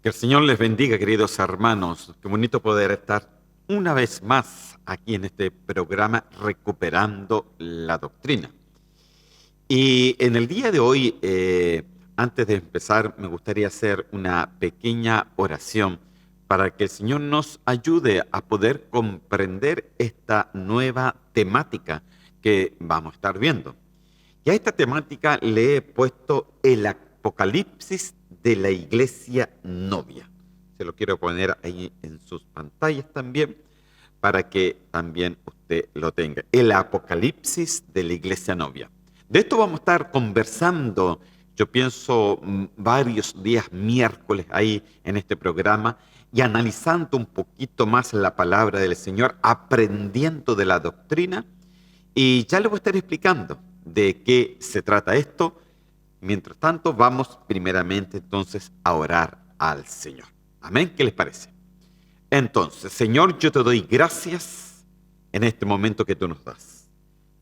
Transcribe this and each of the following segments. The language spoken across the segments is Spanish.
Que el Señor les bendiga, queridos hermanos. Qué bonito poder estar una vez más aquí en este programa Recuperando la Doctrina. Y en el día de hoy, antes de empezar, me gustaría hacer una pequeña oración para que el Señor nos ayude a poder comprender esta nueva temática que vamos a estar viendo. Y a esta temática le he puesto el Apocalipsis de la iglesia novia. Se lo quiero poner ahí en sus pantallas también para que también usted lo tenga. El Apocalipsis de la iglesia novia. De esto vamos a estar conversando, yo pienso, varios días miércoles ahí en este programa y analizando un poquito más la palabra del Señor, aprendiendo de la doctrina. Y ya le voy a estar explicando de qué se trata esto. Mientras tanto, vamos primeramente entonces a orar al Señor. Amén, ¿qué les parece? Entonces, Señor, yo te doy gracias en este momento que tú nos das.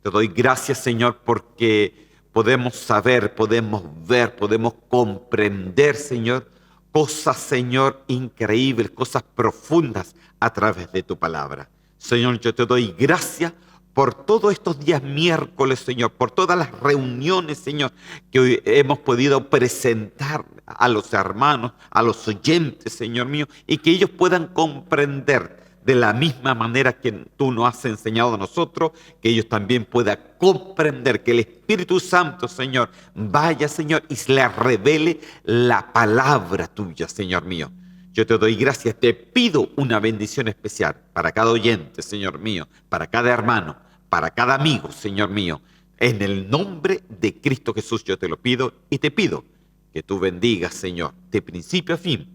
Te doy gracias, Señor, porque podemos saber, podemos ver, podemos comprender, Señor, cosas, Señor, increíbles, cosas profundas a través de tu palabra. Señor, yo te doy gracias por todos estos días miércoles, Señor, por todas las reuniones, Señor, que hoy hemos podido presentar a los hermanos, a los oyentes, Señor mío, y que ellos puedan comprender de la misma manera que tú nos has enseñado a nosotros, que ellos también puedan comprender que el Espíritu Santo, Señor, vaya, Señor, y les revele la palabra tuya, Señor mío. Yo te doy gracias, te pido una bendición especial para cada oyente, Señor mío, para cada hermano, para cada amigo, Señor mío. En el nombre de Cristo Jesús yo te lo pido y te pido que tú bendigas, Señor, de principio a fin,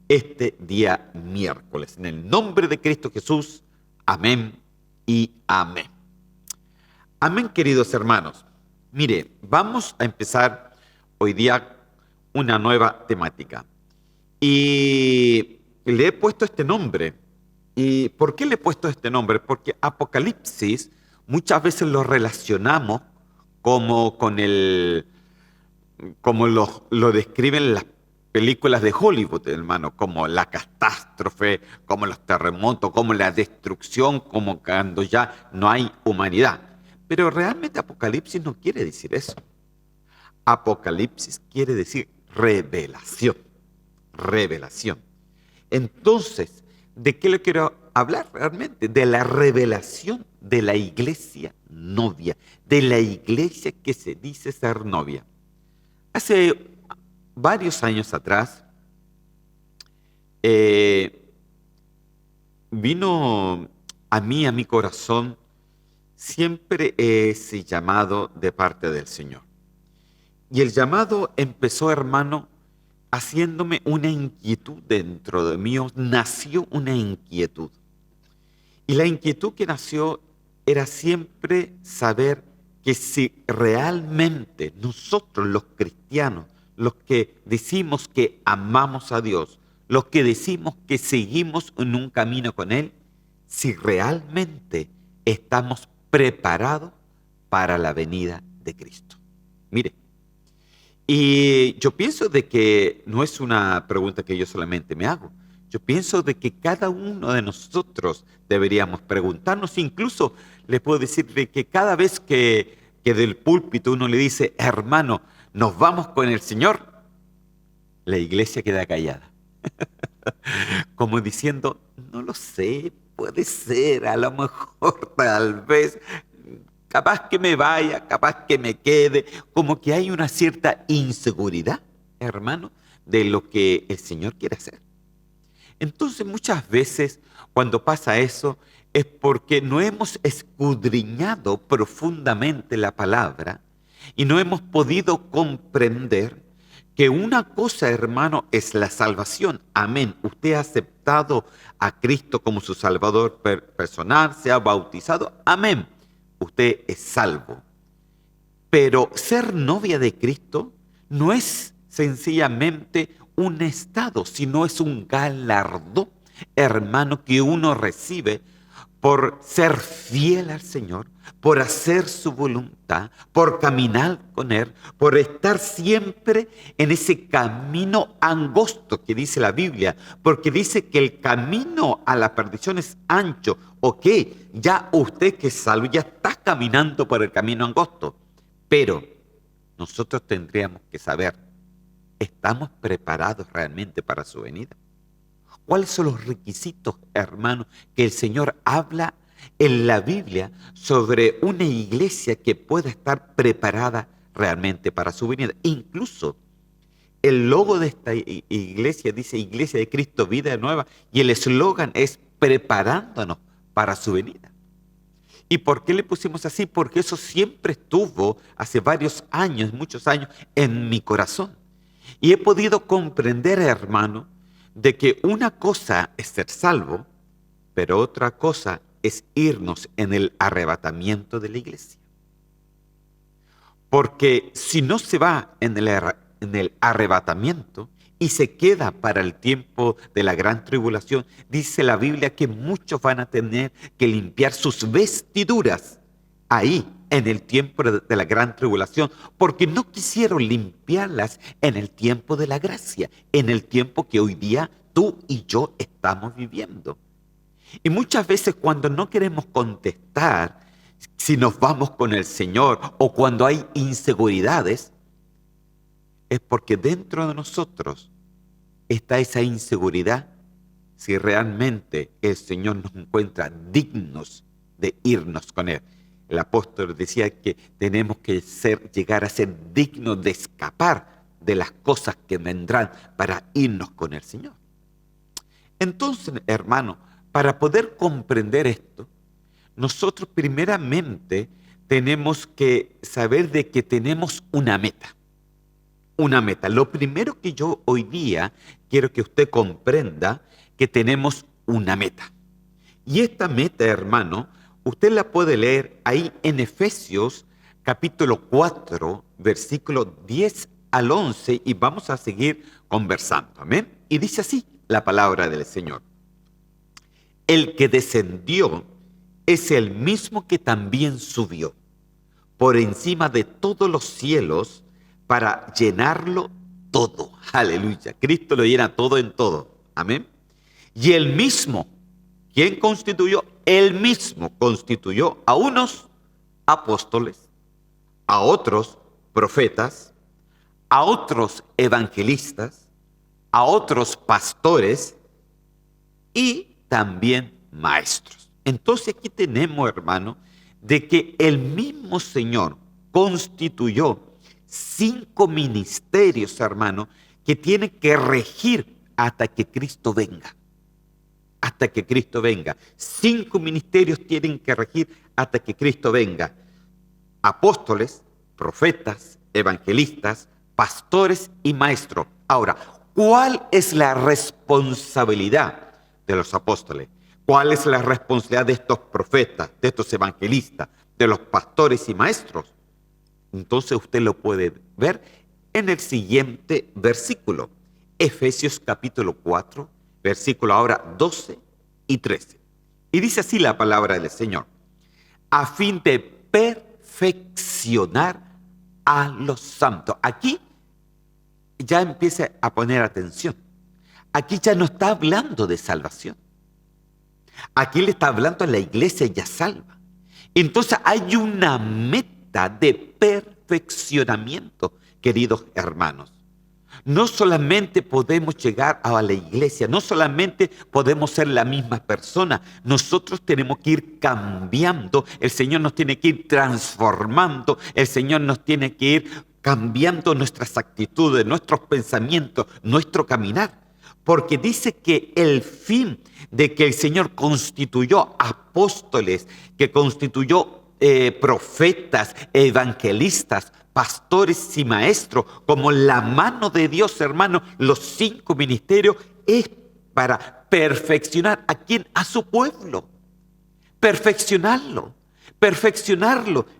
este día miércoles. En el nombre de Cristo Jesús, amén y amén. Amén, queridos hermanos. Mire, vamos a empezar hoy día una nueva temática. Y le he puesto este nombre. ¿Y por qué le he puesto este nombre? Porque Apocalipsis muchas veces lo relacionamos como con como lo describen las películas de Hollywood, hermano, como la catástrofe, como los terremotos, como la destrucción, como cuando ya no hay humanidad. Pero realmente Apocalipsis no quiere decir eso. Apocalipsis quiere decir revelación, revelación. Entonces, ¿de qué le quiero hablar realmente? De la revelación de la iglesia novia, de la iglesia que se dice ser novia. Hace varios años atrás vino a mí, a mi corazón, siempre ese llamado de parte del Señor. Y el llamado empezó, hermano, haciéndome una inquietud dentro de mí, nació una inquietud. Y la inquietud que nació era siempre saber que si realmente nosotros los cristianos, los que decimos que amamos a Dios, los que decimos que seguimos en un camino con Él, si realmente estamos preparados para la venida de Cristo. Mire, y yo pienso de que no es una pregunta que yo solamente me hago. Yo pienso de que cada uno de nosotros deberíamos preguntarnos, incluso les puedo decir de que cada vez que del púlpito uno le dice, hermano, nos vamos con el Señor, la iglesia queda callada. Como diciendo, no lo sé, puede ser, a lo mejor, tal vez, capaz que me vaya, capaz que me quede, como que hay una cierta inseguridad, hermano, de lo que el Señor quiere hacer. Entonces muchas veces cuando pasa eso es porque no hemos escudriñado profundamente la palabra y no hemos podido comprender que una cosa, hermano, es la salvación. Amén. Usted ha aceptado a Cristo como su Salvador personal, se ha bautizado. Amén. Usted es salvo. Pero ser novia de Cristo no es sencillamente un estado, sino es un galardón, hermano, que uno recibe por ser fiel al Señor, por hacer su voluntad, por caminar con Él, por estar siempre en ese camino angosto que dice la Biblia, porque dice que el camino a la perdición es ancho. Ok, ya usted que es salvo ya está caminando por el camino angosto, pero nosotros tendríamos que saber, ¿estamos preparados realmente para su venida? ¿Cuáles son los requisitos, hermanos, que el Señor habla en la Biblia sobre una iglesia que pueda estar preparada realmente para su venida? Incluso el logo de esta iglesia dice Iglesia de Cristo, Vida Nueva, y el eslogan es preparándonos para su venida. ¿Y por qué le pusimos así? Porque eso siempre estuvo hace varios años, muchos años, en mi corazón. Y he podido comprender, hermano, de que una cosa es ser salvo, pero otra cosa es irnos en el arrebatamiento de la iglesia. Porque si no se va en el arrebatamiento y se queda para el tiempo de la gran tribulación, dice la Biblia que muchos van a tener que limpiar sus vestiduras ahí, en el tiempo de la gran tribulación, porque no quisieron limpiarlas en el tiempo de la gracia, en el tiempo que hoy día tú y yo estamos viviendo. Y muchas veces cuando no queremos contestar si nos vamos con el Señor o cuando hay inseguridades, es porque dentro de nosotros está esa inseguridad si realmente el Señor nos encuentra dignos de irnos con Él. El apóstol decía que tenemos que llegar a ser dignos de escapar de las cosas que vendrán para irnos con el Señor. Entonces, hermano, para poder comprender esto, nosotros primeramente tenemos que saber de que tenemos una meta. Una meta. Lo primero que yo hoy día quiero que usted comprenda que tenemos una meta. Y esta meta, hermano, usted la puede leer ahí en Efesios capítulo 4, versículo 10 al 11 y vamos a seguir conversando. Amén. Y dice así la palabra del Señor. El que descendió es el mismo que también subió por encima de todos los cielos para llenarlo todo. Aleluya. Cristo lo llena todo en todo. Amén. Y el mismo, ¿quién constituyó? Él mismo constituyó a unos apóstoles, a otros profetas, a otros evangelistas, a otros pastores y también maestros. Entonces aquí tenemos, hermano, de que el mismo Señor constituyó 5 ministerios, hermano, que tienen que regir hasta que Cristo venga. Hasta que Cristo venga. 5 ministerios tienen que regir hasta que Cristo venga. Apóstoles, profetas, evangelistas, pastores y maestros. Ahora, ¿cuál es la responsabilidad de los apóstoles? ¿Cuál es la responsabilidad de estos profetas, de estos evangelistas, de los pastores y maestros? Entonces usted lo puede ver en el siguiente versículo. Efesios capítulo 4, versículo ahora 12 y 13. Y dice así la palabra del Señor. A fin de perfeccionar a los santos. Aquí ya empieza a poner atención. Aquí ya no está hablando de salvación. Aquí le está hablando a la iglesia ya salva. Entonces hay una meta de perfeccionamiento, queridos hermanos. No solamente podemos llegar a la iglesia, no solamente podemos ser la misma persona, nosotros tenemos que ir cambiando, el Señor nos tiene que ir transformando, el Señor nos tiene que ir cambiando nuestras actitudes, nuestros pensamientos, nuestro caminar. Porque dice que el fin de que el Señor constituyó apóstoles, que constituyó profetas, evangelistas, pastores y maestros, como la mano de Dios, hermano, los 5 ministerios, es para perfeccionar a quién, a su pueblo. Perfeccionarlo,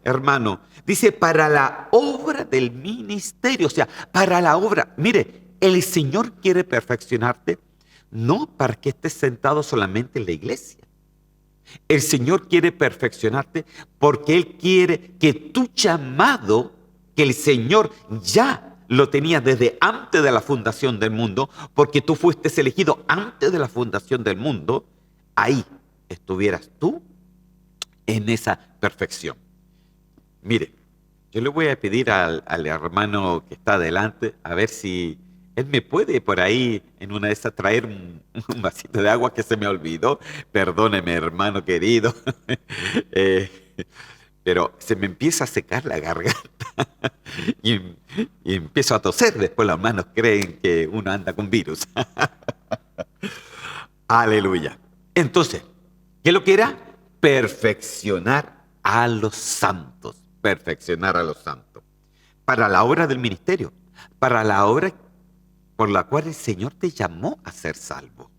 hermano. Dice, para la obra del ministerio, o sea, para la obra. Mire, el Señor quiere perfeccionarte, no para que estés sentado solamente en la iglesia. El Señor quiere perfeccionarte porque Él quiere que tu llamado, que el Señor ya lo tenía desde antes de la fundación del mundo, porque tú fuiste elegido antes de la fundación del mundo, ahí estuvieras tú en esa perfección. Mire, yo le voy a pedir al hermano que está adelante a ver si él me puede por ahí en una de esas traer un vasito de agua que se me olvidó. Perdóneme, hermano querido. Eh, pero se me empieza a secar la garganta y, y empiezo a toser. Después los hermanos creen que uno anda con virus. Aleluya. Entonces, ¿qué es lo que era? Perfeccionar a los santos. Perfeccionar a los santos. Para la obra del ministerio. Para la obra por la cual el Señor te llamó a ser salvo.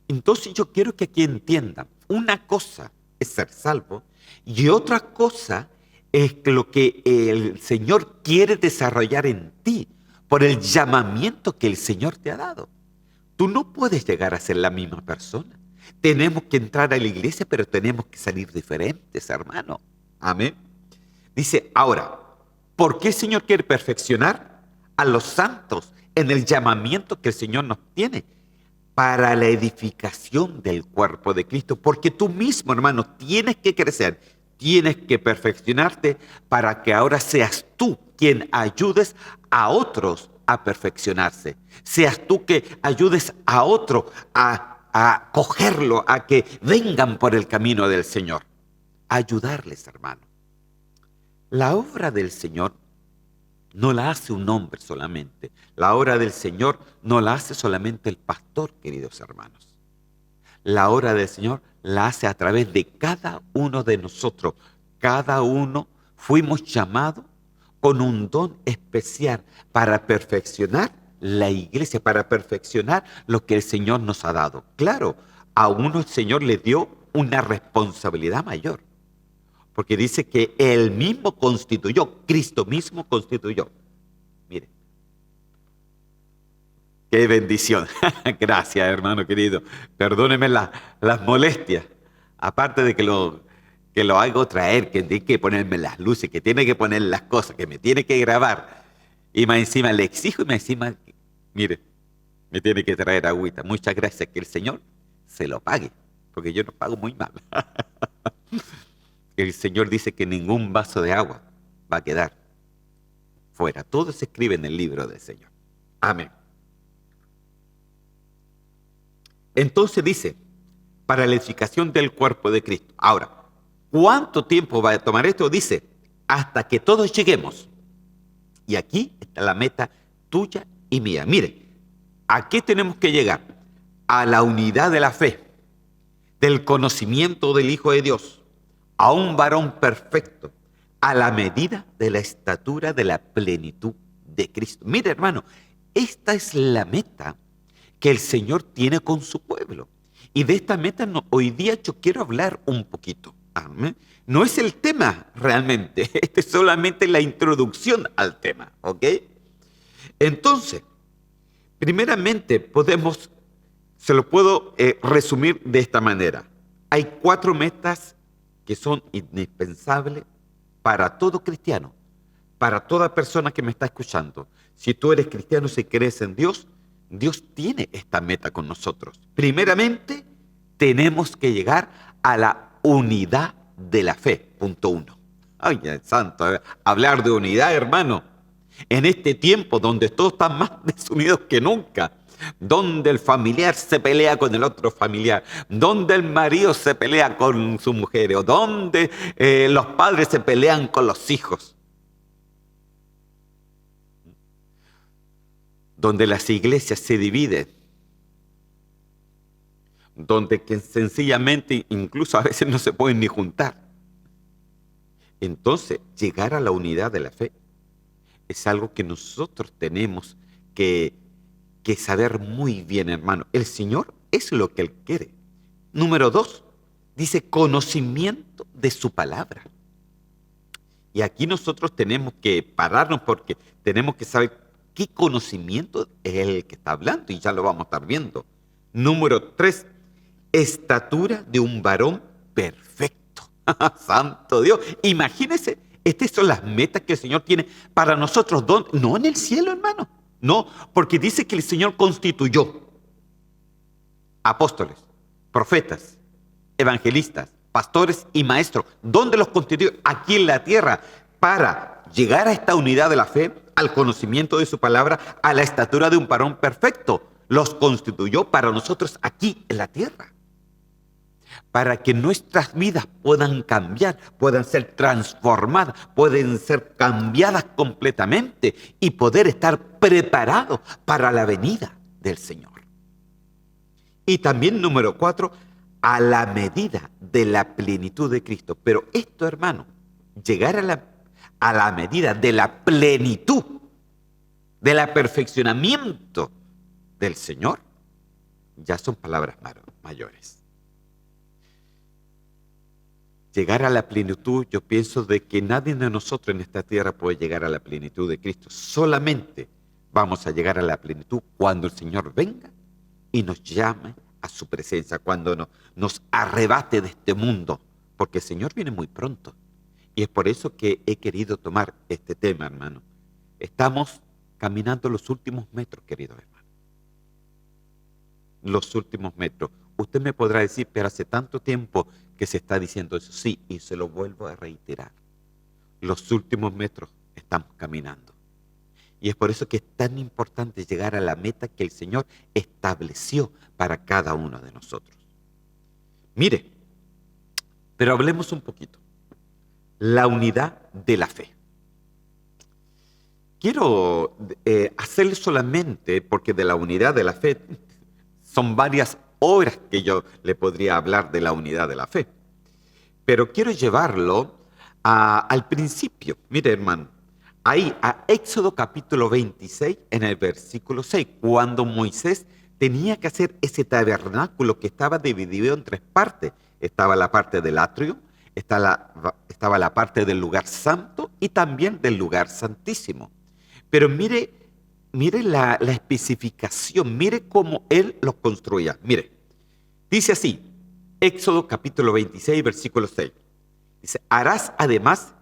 Entonces yo quiero que aquí entiendan. Una cosa es ser salvo y otra cosa es lo que el Señor quiere desarrollar en ti por el llamamiento que el Señor te ha dado. Tú no puedes llegar a ser la misma persona. Tenemos que entrar a la iglesia, pero tenemos que salir diferentes, hermano. Amén. Dice, ahora, ¿por qué el Señor quiere perfeccionar a los santos en el llamamiento que el Señor nos tiene? Para la edificación del cuerpo de Cristo. Porque tú mismo, hermano, tienes que crecer, tienes que perfeccionarte para que ahora seas tú quien ayudes a otros a perfeccionarse. Seas tú que ayudes a otro a cogerlo, a que vengan por el camino del Señor. Ayudarles, hermano. La obra del Señor no la hace un hombre solamente. La obra del Señor no la hace solamente el pastor, queridos hermanos. La obra del Señor la hace a través de cada uno de nosotros. Cada uno fuimos llamados con un don especial para perfeccionar la iglesia, para perfeccionar lo que el Señor nos ha dado. Claro, a uno el Señor le dio una responsabilidad mayor. Porque dice que Él mismo constituyó, Cristo mismo constituyó. Mire, qué bendición. Gracias, hermano querido. Perdóneme las molestias. Aparte de que lo hago traer, que tiene que ponerme las luces, que tiene que poner las cosas, que me tiene que grabar. Y más encima le exijo y más encima, mire, me tiene que traer agüita. Muchas gracias, que el Señor se lo pague, porque yo no pago muy mal. El Señor dice que ningún vaso de agua va a quedar fuera. Todo se escribe en el libro del Señor. Amén. Entonces dice, para la edificación del cuerpo de Cristo. Ahora, ¿cuánto tiempo va a tomar esto? Dice, hasta que todos lleguemos. Y aquí está la meta tuya y mía. Mire, ¿a qué tenemos que llegar? A la unidad de la fe, del conocimiento del Hijo de Dios, a un varón perfecto, a la medida de la estatura de la plenitud de Cristo. Mire, hermano, esta es la meta que el Señor tiene con su pueblo. Y de esta meta hoy día yo quiero hablar un poquito. Amén. No es el tema realmente, este es solamente la introducción al tema, ¿ok? Entonces, primeramente se lo puedo resumir de esta manera. Hay 4 metas que son indispensables para todo cristiano, para toda persona que me está escuchando. Si tú eres cristiano, si crees en Dios, Dios tiene esta meta con nosotros. Primeramente, tenemos que llegar a la unidad de la fe, punto 1. Ay, santo, hablar de unidad, hermano, en este tiempo donde todos están más desunidos que nunca, donde el familiar se pelea con el otro familiar, donde el marido se pelea con su mujer, o donde los padres se pelean con los hijos, donde las iglesias se dividen, donde que sencillamente incluso a veces no se pueden ni juntar. Entonces, llegar a la unidad de la fe es algo que nosotros tenemos que saber muy bien, hermano. El Señor es lo que Él quiere. Número 2, dice conocimiento de su palabra. Y aquí nosotros tenemos que pararnos porque tenemos que saber qué conocimiento es el que está hablando y ya lo vamos a estar viendo. Número 3, estatura de un varón perfecto. Santo Dios. Imagínense, estas son las metas que el Señor tiene para nosotros. No en el cielo, hermano. No, porque dice que el Señor constituyó apóstoles, profetas, evangelistas, pastores y maestros. ¿Dónde los constituyó? Aquí en la tierra, para llegar a esta unidad de la fe, al conocimiento de su palabra, a la estatura de un varón perfecto. Los constituyó para nosotros aquí en la tierra, para que nuestras vidas puedan cambiar, puedan ser transformadas, pueden ser cambiadas completamente y poder estar preparados para la venida del Señor. Y también, número 4, a la medida de la plenitud de Cristo. Pero esto, hermano, llegar a la medida de la plenitud, del perfeccionamiento del Señor, ya son palabras mayores. Llegar a la plenitud, yo pienso de que nadie de nosotros en esta tierra puede llegar a la plenitud de Cristo. Solamente vamos a llegar a la plenitud cuando el Señor venga y nos llame a su presencia, cuando nos arrebate de este mundo, porque el Señor viene muy pronto. Y es por eso que he querido tomar este tema, hermano. Estamos caminando los últimos metros, querido hermano. Los últimos metros. Usted me podrá decir, pero hace tanto tiempo que se está diciendo eso. Sí, y se lo vuelvo a reiterar. Los últimos metros estamos caminando. Y es por eso que es tan importante llegar a la meta que el Señor estableció para cada uno de nosotros. Mire, pero hablemos un poquito. La unidad de la fe. Quiero hacerle solamente, porque de la unidad de la fe son varias horas que yo le podría hablar de la unidad de la fe. Pero quiero llevarlo al principio. Mire, hermano, ahí a Éxodo capítulo 26, en el versículo 6, cuando Moisés tenía que hacer ese tabernáculo que estaba dividido en 3 partes. Estaba la parte del atrio, estaba la parte del lugar santo y también del lugar santísimo. Pero mire la especificación, mire cómo él los construía. Mire, dice así, Éxodo capítulo 26, versículo 6. Dice, harás además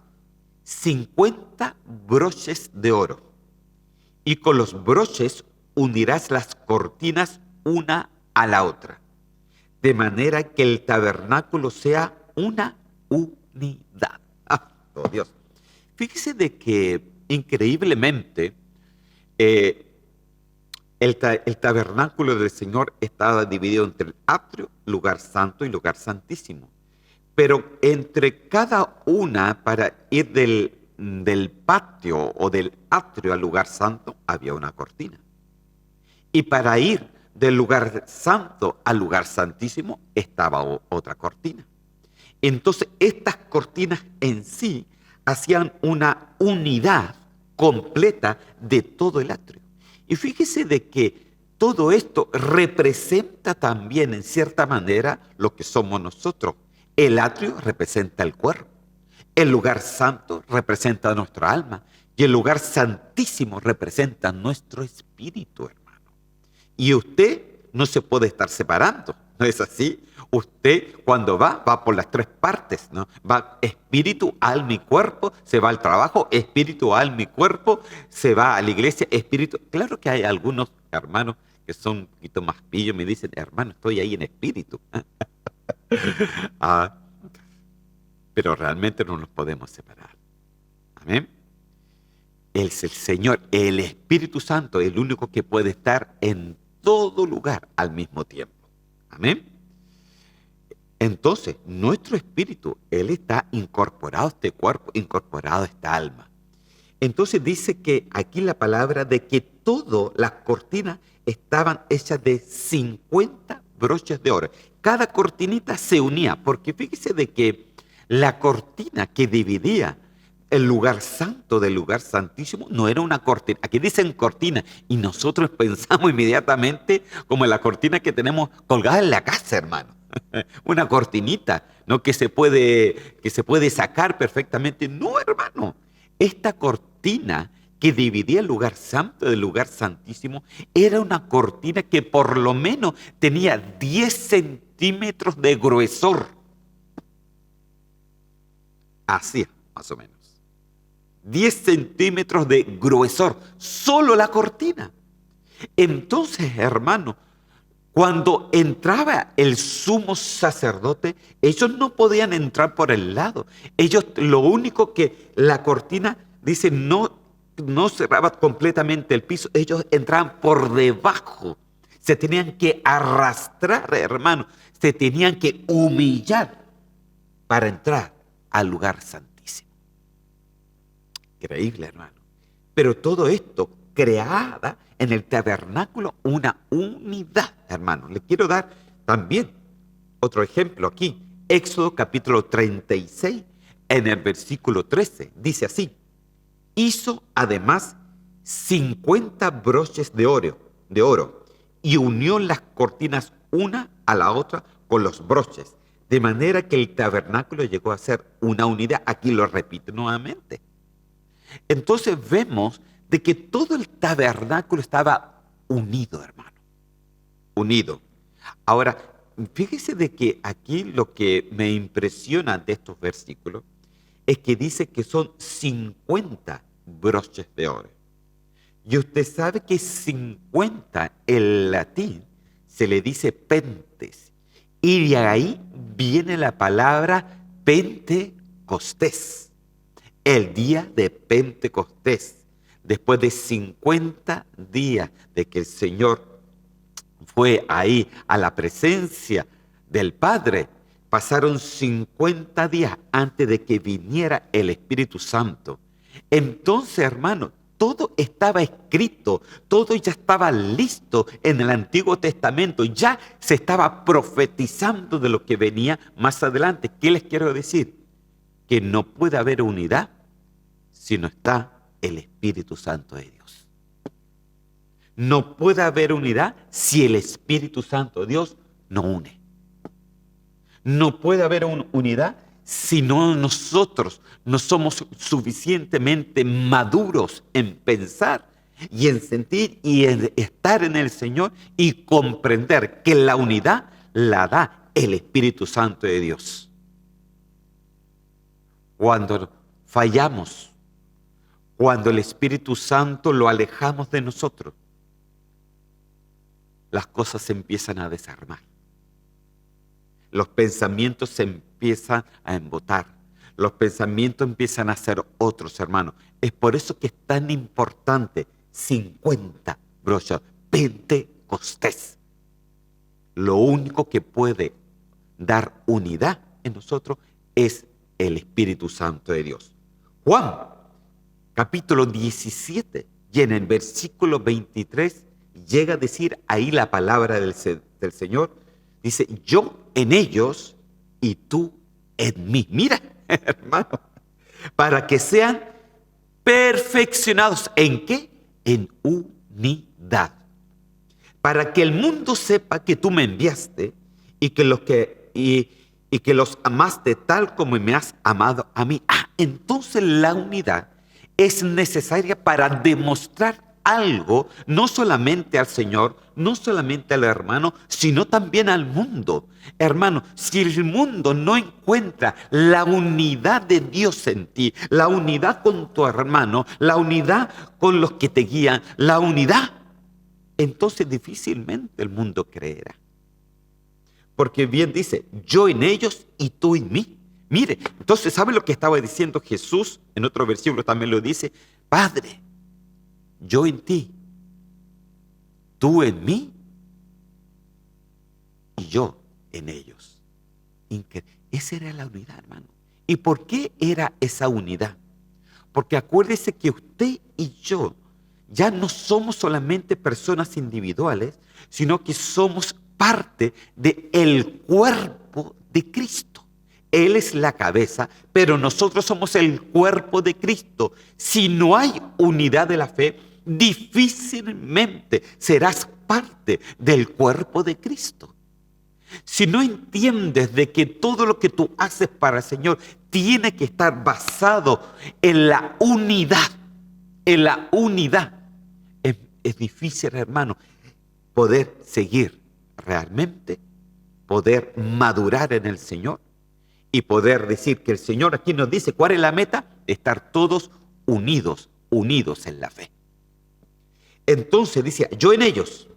50 broches de oro, y con los broches unirás las cortinas una a la otra, de manera que el tabernáculo sea una unidad. Oh Dios. Fíjese de que increíblemente el tabernáculo del Señor estaba dividido entre el atrio, lugar santo y lugar santísimo. Pero entre cada una, para ir del patio o del atrio al lugar santo, había una cortina. Y para ir del lugar santo al lugar santísimo, estaba otra cortina. Entonces, estas cortinas en sí hacían una unidad completa de todo el atrio. Y fíjese de que todo esto representa también, en cierta manera, lo que somos nosotros. El atrio representa el cuerpo, el lugar santo representa nuestra alma y el lugar santísimo representa nuestro espíritu, hermano. Y usted no se puede estar separando, ¿no es así? Usted cuando va por las 3 partes, ¿no? Va espíritu, alma y cuerpo, se va al trabajo, espíritu, alma y cuerpo, se va a la iglesia, espíritu. Claro que hay algunos hermanos que son un poquito más pillos, me dicen, hermano, estoy ahí en espíritu. Pero realmente no nos podemos separar. Amén. Es el Señor, el Espíritu Santo, el único que puede estar en todo lugar al mismo tiempo. Amén. Entonces, nuestro espíritu, él está incorporado a este cuerpo, incorporado a esta alma. Entonces dice que aquí la palabra de que todas las cortinas estaban hechas de 50 broches de oro. Cada cortinita se unía, porque fíjese de que la cortina que dividía el lugar santo del lugar santísimo no era una cortina. Aquí dicen cortina y nosotros pensamos inmediatamente como en la cortina que tenemos colgada en la casa, hermano. Una cortinita, ¿no? que se puede sacar perfectamente. No, hermano. Esta cortina que dividía el lugar santo del lugar santísimo era una cortina que por lo menos tenía 10 centímetros de gruesor. así más o menos. 10 centímetros de gruesor, solo la cortina. Entonces, hermano, cuando entraba el sumo sacerdote, ellos no podían entrar por el lado. Ellos, lo único que la cortina, dice, no cerraba completamente el piso. Ellos entraban por debajo. Se tenían que arrastrar, hermano. Se tenían que humillar para entrar al lugar santísimo. Increíble, hermano. Pero todo esto creada en el tabernáculo una unidad, hermano. Le quiero dar también otro ejemplo aquí. Éxodo capítulo 36, en el versículo 13. Dice así: hizo además 50 broches de oro y unió las cortinas una a la otra con los broches, de manera que el tabernáculo llegó a ser una unidad. Aquí lo repite nuevamente. Entonces vemos de que todo el tabernáculo estaba unido, hermano. Unido. Ahora, fíjese de que aquí lo que me impresiona de estos versículos es que dice que son 50 broches de oro. Y usted sabe que 50 en latín se le dice pentes. Y de ahí viene la palabra Pentecostés. El día de Pentecostés, después de 50 días de que el Señor fue ahí a la presencia del Padre, pasaron 50 días antes de que viniera el Espíritu Santo. Entonces, hermano, todo estaba escrito, todo ya estaba listo en el Antiguo Testamento, ya se estaba profetizando de lo que venía más adelante. ¿Qué les quiero decir? Que no puede haber unidad si no está el Espíritu Santo de Dios. No puede haber unidad si el Espíritu Santo de Dios no une. No puede haber unidad si nosotros no somos suficientemente maduros en pensar y en sentir y en estar en el Señor y comprender que la unidad la da el Espíritu Santo de Dios. Cuando fallamos, cuando el Espíritu Santo lo alejamos de nosotros, las cosas se empiezan a desarmar. Los pensamientos se empiezan a embotar. Los pensamientos empiezan a ser otros, hermanos. Es por eso que es tan importante 50 brochas, Pentecostés. Lo único que puede dar unidad en nosotros es el Espíritu Santo de Dios. Juan, capítulo 17, y en el versículo 23, llega a decir ahí la palabra del Señor. Dice, yo en ellos y tú en mí. Mira, hermano, para que sean perfeccionados. ¿En qué? En unidad. Para que el mundo sepa que tú me enviaste y que los amaste tal como me has amado a mí. Entonces la unidad es necesaria para demostrar algo, no solamente al Señor, no solamente al hermano, sino también al mundo. Hermano, si el mundo no encuentra la unidad de Dios en ti, la unidad con tu hermano, la unidad con los que te guían, la unidad, entonces difícilmente el mundo creerá. Porque bien dice, yo en ellos y tú en mí. Mire, entonces, ¿sabe lo que estaba diciendo Jesús? En otro versículo también lo dice, Padre, yo en ti, tú en mí y yo en ellos. Esa era la unidad, hermano. ¿Y por qué era esa unidad? Porque acuérdese que usted y yo ya no somos solamente personas individuales, sino que somos parte del cuerpo de Cristo. Él es la cabeza, pero nosotros somos el cuerpo de Cristo. Si no hay unidad de la fe, difícilmente serás parte del cuerpo de Cristo. Si no entiendes de que todo lo que tú haces para el Señor tiene que estar basado en la unidad, es difícil, hermano, poder seguir realmente, poder madurar en el Señor y poder decir que el Señor aquí nos dice cuál es la meta, estar todos unidos en la fe. Entonces dice, yo en ellos.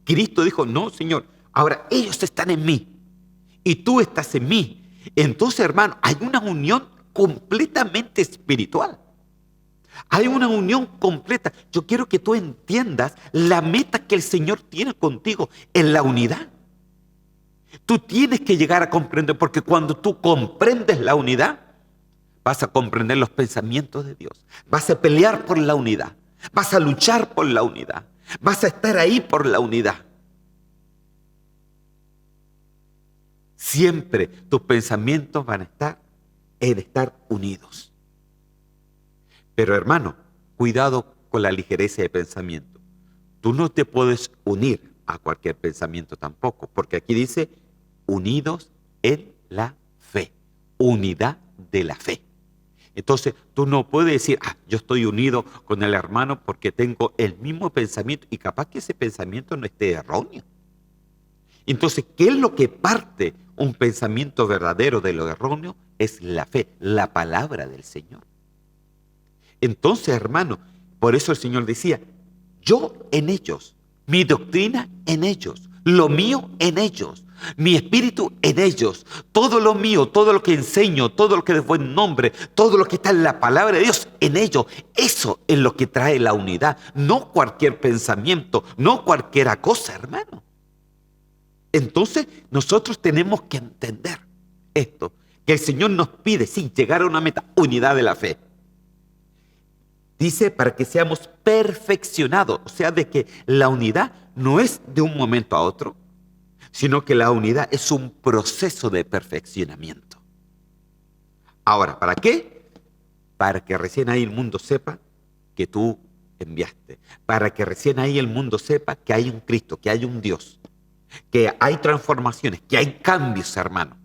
Cristo dijo, no, Señor, ahora ellos están en mí y tú estás en mí. Entonces, hermano, hay una unión completamente espiritual. Hay una unión completa. Yo quiero que tú entiendas la meta que el Señor tiene contigo en la unidad. Tú tienes que llegar a comprender, porque cuando tú comprendes la unidad, vas a comprender los pensamientos de Dios. Vas a pelear por la unidad. Vas a luchar por la unidad. Vas a estar ahí por la unidad. Siempre tus pensamientos van a estar en estar unidos. Pero hermano, cuidado con la ligereza de pensamiento. Tú no te puedes unir a cualquier pensamiento tampoco, porque aquí dice unidos en la fe, unidad de la fe. Entonces tú no puedes decir, yo estoy unido con el hermano porque tengo el mismo pensamiento y capaz que ese pensamiento no esté erróneo. Entonces, ¿qué es lo que parte un pensamiento verdadero de lo erróneo? Es la fe, la palabra del Señor. Entonces, hermano, por eso el Señor decía, yo en ellos, mi doctrina en ellos, lo mío en ellos, mi espíritu en ellos, todo lo mío, todo lo que enseño, todo lo que de buen nombre, todo lo que está en la palabra de Dios en ellos. Eso es lo que trae la unidad, no cualquier pensamiento, no cualquiera cosa, hermano. Entonces, nosotros tenemos que entender esto, que el Señor nos pide, sí, llegar a una meta, unidad de la fe. Dice para que seamos perfeccionados, o sea, de que la unidad no es de un momento a otro, sino que la unidad es un proceso de perfeccionamiento. Ahora, ¿para qué? Para que recién ahí el mundo sepa que tú enviaste, para que recién ahí el mundo sepa que hay un Cristo, que hay un Dios, que hay transformaciones, que hay cambios, hermano.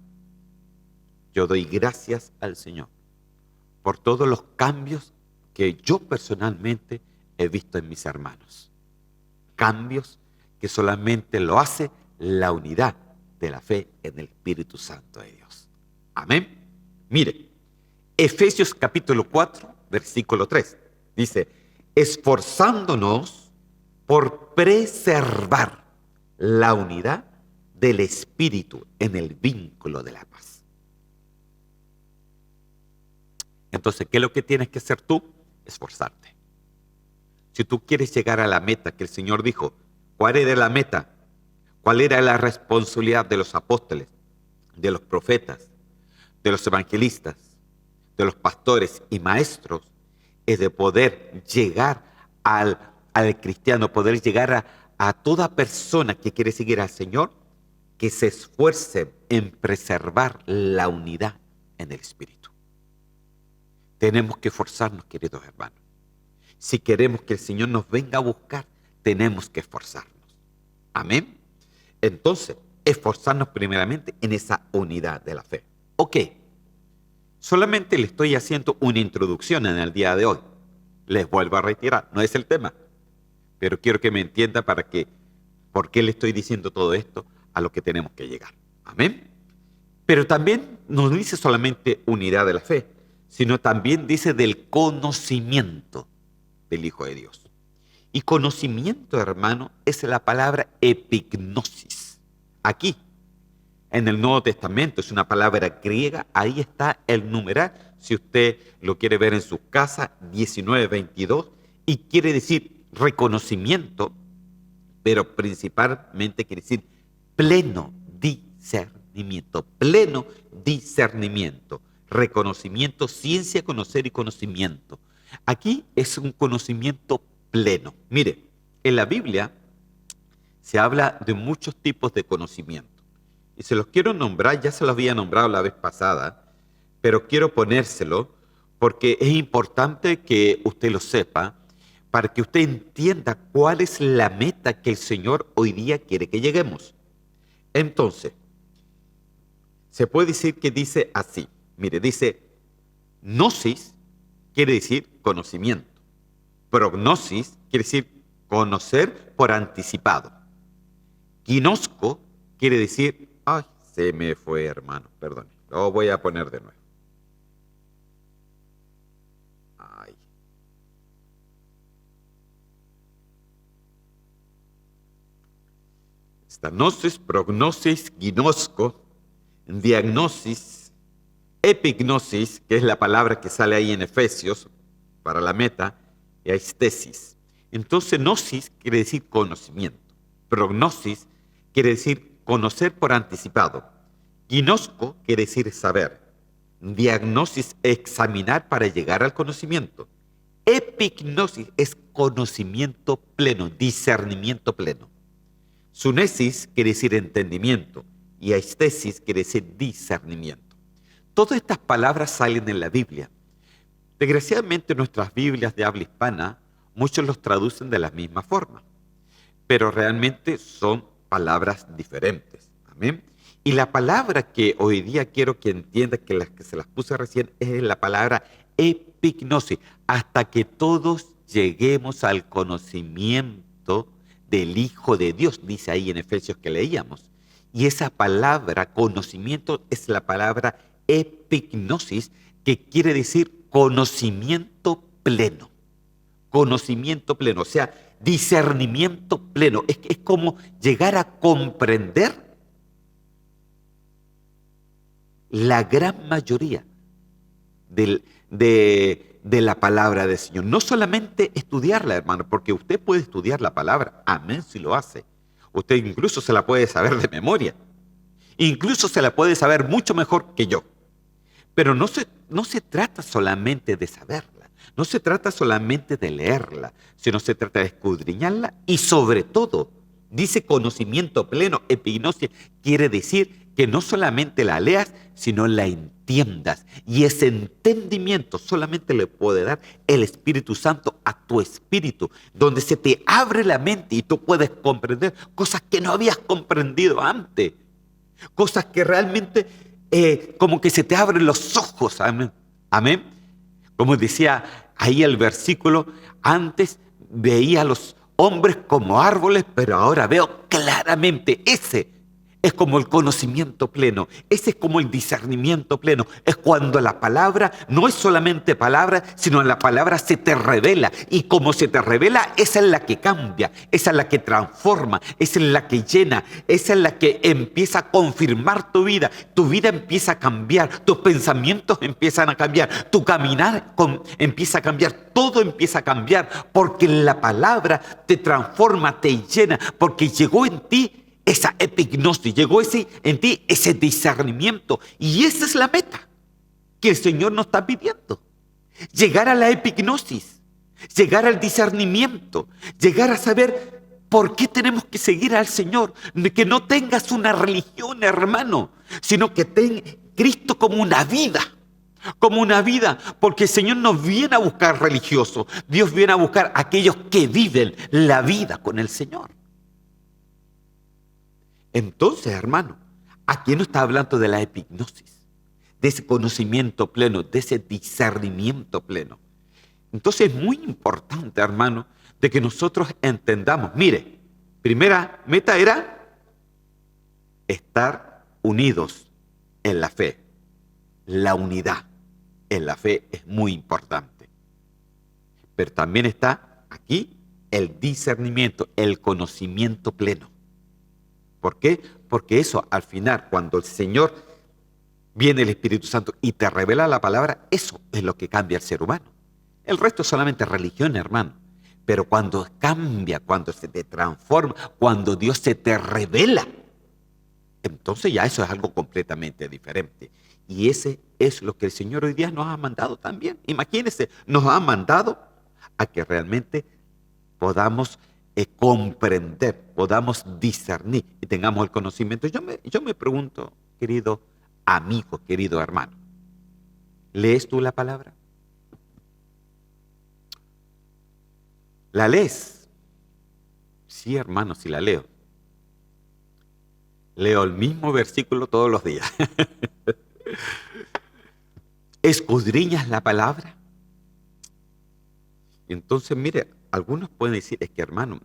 Yo doy gracias al Señor por todos los cambios que yo personalmente he visto en mis hermanos. Cambios que solamente lo hace la unidad de la fe en el Espíritu Santo de Dios. Amén. Mire, Efesios capítulo 4, versículo 3, dice, esforzándonos por preservar la unidad del Espíritu en el vínculo de la paz. Entonces, ¿qué es lo que tienes que hacer tú? Esforzarte. Si tú quieres llegar a la meta que el Señor dijo, ¿cuál era la meta? ¿Cuál era la responsabilidad de los apóstoles, de los profetas, de los evangelistas, de los pastores y maestros? Es de poder llegar al cristiano, poder llegar a toda persona que quiere seguir al Señor, que se esfuerce en preservar la unidad en el Espíritu. Tenemos que esforzarnos, queridos hermanos. Si queremos que el Señor nos venga a buscar, tenemos que esforzarnos. Amén. Entonces, esforzarnos primeramente en esa unidad de la fe. Ok, solamente le estoy haciendo una introducción en el día de hoy. Les vuelvo a retirar, no es el tema. Pero quiero que me entienda por qué le estoy diciendo todo esto a lo que tenemos que llegar. Amén. Pero también no dice solamente unidad de la fe, sino también dice del conocimiento del Hijo de Dios. Y conocimiento, hermano, es la palabra epignosis. Aquí, en el Nuevo Testamento, es una palabra griega, ahí está el numeral, si usted lo quiere ver en su casa, 1922, y quiere decir reconocimiento, pero principalmente quiere decir pleno discernimiento, reconocimiento, ciencia, conocer y conocimiento. Aquí es un conocimiento pleno. Mire, en la Biblia se habla de muchos tipos de conocimiento. Y se los quiero nombrar, ya se los había nombrado la vez pasada, pero quiero ponérselo porque es importante que usted lo sepa, para que usted entienda cuál es la meta que el Señor hoy día quiere que lleguemos. Entonces, se puede decir que dice así. Mire, dice, gnosis quiere decir conocimiento. Prognosis quiere decir conocer por anticipado. Ginosco quiere decir, Se me fue, hermano, perdón. Lo voy a poner de nuevo. Ay. Esta gnosis, prognosis, gnosco, diagnosis, epignosis, que es la palabra que sale ahí en Efesios para la meta, y aistesis. Entonces, gnosis quiere decir conocimiento. Prognosis quiere decir conocer por anticipado. Gnosco quiere decir saber. Diagnosis, examinar para llegar al conocimiento. Epignosis es conocimiento pleno, discernimiento pleno. Sunesis quiere decir entendimiento y aistesis quiere decir discernimiento. Todas estas palabras salen en la Biblia. Desgraciadamente nuestras Biblias de habla hispana, muchos los traducen de la misma forma, pero realmente son palabras diferentes. Amén. Y la palabra que hoy día quiero que entienda, que las que se las puse recién, es la palabra epignosis, hasta que todos lleguemos al conocimiento del Hijo de Dios, dice ahí en Efesios que leíamos. Y esa palabra, conocimiento, es la palabra epignosis, que quiere decir conocimiento pleno. Conocimiento pleno, o sea, discernimiento pleno. Es como llegar a comprender la gran mayoría de la palabra del Señor. No solamente estudiarla, hermano, porque usted puede estudiar la palabra, amén, si lo hace. Usted incluso se la puede saber de memoria. Incluso se la puede saber mucho mejor que yo. Pero no se trata solamente de saberla, no se trata solamente de leerla, sino se trata de escudriñarla y sobre todo, dice conocimiento pleno, epignosis, quiere decir que no solamente la leas, sino la entiendas. Y ese entendimiento solamente le puede dar el Espíritu Santo a tu espíritu, donde se te abre la mente y tú puedes comprender cosas que no habías comprendido antes, cosas que realmente como que se te abren los ojos. Amén. Amén. Como decía ahí el versículo, antes veía a los hombres como árboles, pero ahora veo claramente. Ese es como el conocimiento pleno, ese es como el discernimiento pleno. Es cuando la palabra no es solamente palabra, sino la palabra se te revela. Y como se te revela, esa es la que cambia, esa es la que transforma, esa es la que llena, esa es la que empieza a confirmar tu vida. Tu vida empieza a cambiar, tus pensamientos empiezan a cambiar, tu caminar empieza a cambiar, todo empieza a cambiar, porque la palabra te transforma, te llena, porque llegó en ti esa epignosis, llegó en ti ese discernimiento. Y esa es la meta que el Señor nos está pidiendo. Llegar a la epignosis, llegar al discernimiento, llegar a saber por qué tenemos que seguir al Señor. Que no tengas una religión, hermano, sino que ten Cristo como una vida. Como una vida, porque el Señor no viene a buscar religiosos. Dios viene a buscar a aquellos que viven la vida con el Señor. Entonces, hermano, aquí no está hablando de la epignosis, de ese conocimiento pleno, de ese discernimiento pleno. Entonces es muy importante, hermano, de que nosotros entendamos. Mire, primera meta era estar unidos en la fe. La unidad en la fe es muy importante. Pero también está aquí el discernimiento, el conocimiento pleno. ¿Por qué? Porque eso al final, cuando el Señor viene el Espíritu Santo y te revela la palabra, eso es lo que cambia al ser humano. El resto es solamente religión, hermano. Pero cuando cambia, cuando se te transforma, cuando Dios se te revela, entonces ya eso es algo completamente diferente. Y ese es lo que el Señor hoy día nos ha mandado también. Imagínense, nos ha mandado a que realmente podamos comprender, podamos discernir y tengamos el conocimiento. Yo me pregunto, querido amigo, querido hermano, ¿lees tú la palabra? ¿La lees? Sí, hermano, sí la leo. Leo el mismo versículo todos los días. ¿Escudriñas la palabra? Entonces, mire, algunos pueden decir, es que hermano,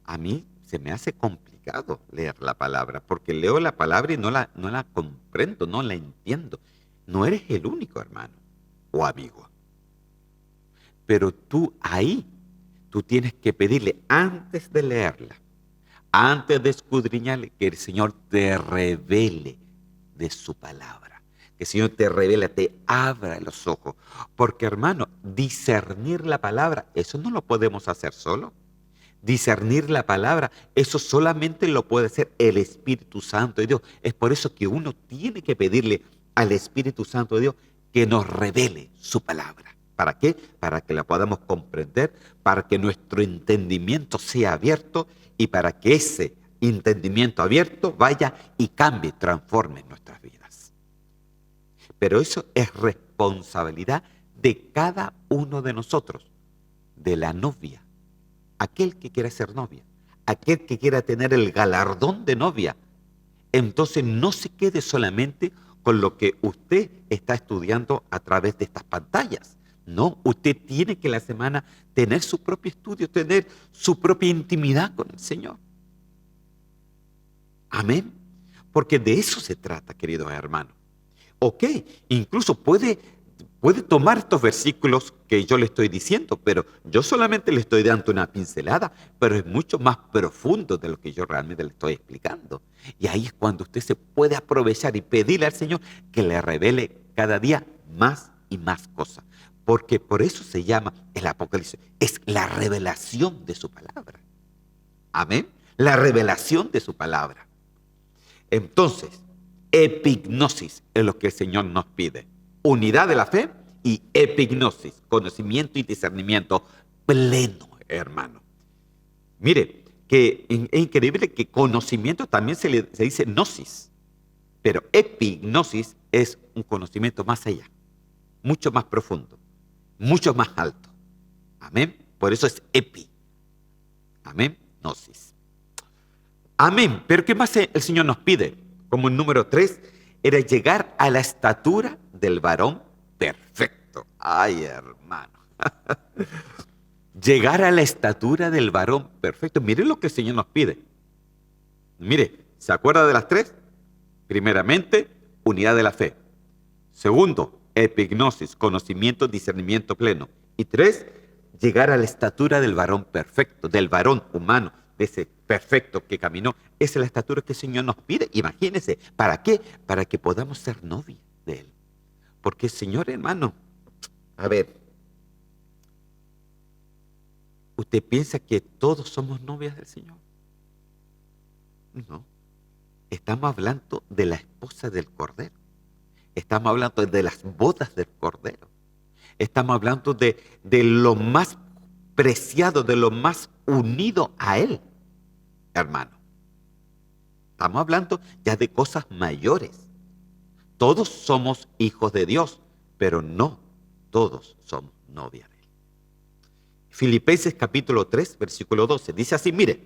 a mí se me hace complicado complicado leer la palabra, porque leo la palabra y no la comprendo, no la entiendo. No eres el único, hermano o amigo. Pero tú tienes que pedirle antes de leerla, antes de escudriñarle, que el Señor te revele de su palabra. Que el Señor te revele, te abra los ojos. Porque, hermano, discernir la palabra, eso no lo podemos hacer solo. Discernir la palabra, eso solamente lo puede hacer el Espíritu Santo de Dios. Es por eso que uno tiene que pedirle al Espíritu Santo de Dios que nos revele su palabra. ¿Para qué? Para que la podamos comprender, para que nuestro entendimiento sea abierto y para que ese entendimiento abierto vaya y cambie, transforme nuestras vidas. Pero eso es responsabilidad de cada uno de nosotros, de la novia, aquel que quiera ser novia, aquel que quiera tener el galardón de novia. Entonces no se quede solamente con lo que usted está estudiando a través de estas pantallas. No, usted tiene que la semana tener su propio estudio, tener su propia intimidad con el Señor. Amén. Porque de eso se trata, queridos hermanos. Ok, incluso puede tomar estos versículos que yo le estoy diciendo, pero yo solamente le estoy dando una pincelada, pero es mucho más profundo de lo que yo realmente le estoy explicando. Y ahí es cuando usted se puede aprovechar y pedirle al Señor que le revele cada día más y más cosas. Porque por eso se llama el Apocalipsis, es la revelación de su palabra. Amén. La revelación de su palabra. Entonces, epignosis es lo que el Señor nos pide. Unidad de la fe y epignosis, conocimiento y discernimiento pleno, hermano. Mire, que es increíble que conocimiento también se dice gnosis, pero epignosis es un conocimiento más allá, mucho más profundo, mucho más alto. Amén. Por eso es epi. Amén. Gnosis. Amén. Pero ¿qué más el Señor nos pide? Como el número 3, era llegar a la estatura del varón perfecto. Ay, hermano. Llegar a la estatura del varón perfecto. Mire lo que el Señor nos pide. Mire, ¿se acuerda de las 3? Primeramente, unidad de la fe. Segundo, epignosis, conocimiento, discernimiento pleno. Y 3, llegar a la estatura del varón perfecto, del varón humano, de ese perfecto que caminó. Esa es la estatura que el Señor nos pide. Imagínense, ¿para qué? Para que podamos ser novia de Él. Porque el Señor, hermano, a ver, ¿usted piensa que todos somos novias del Señor? No. Estamos hablando de la esposa del Cordero. Estamos hablando de las bodas del Cordero. Estamos hablando de lo más preciado, de lo más unido a Él, hermano. Estamos hablando ya de cosas mayores. Todos somos hijos de Dios, pero no todos somos novias de Él. Filipenses capítulo 3, versículo 12, dice así, mire,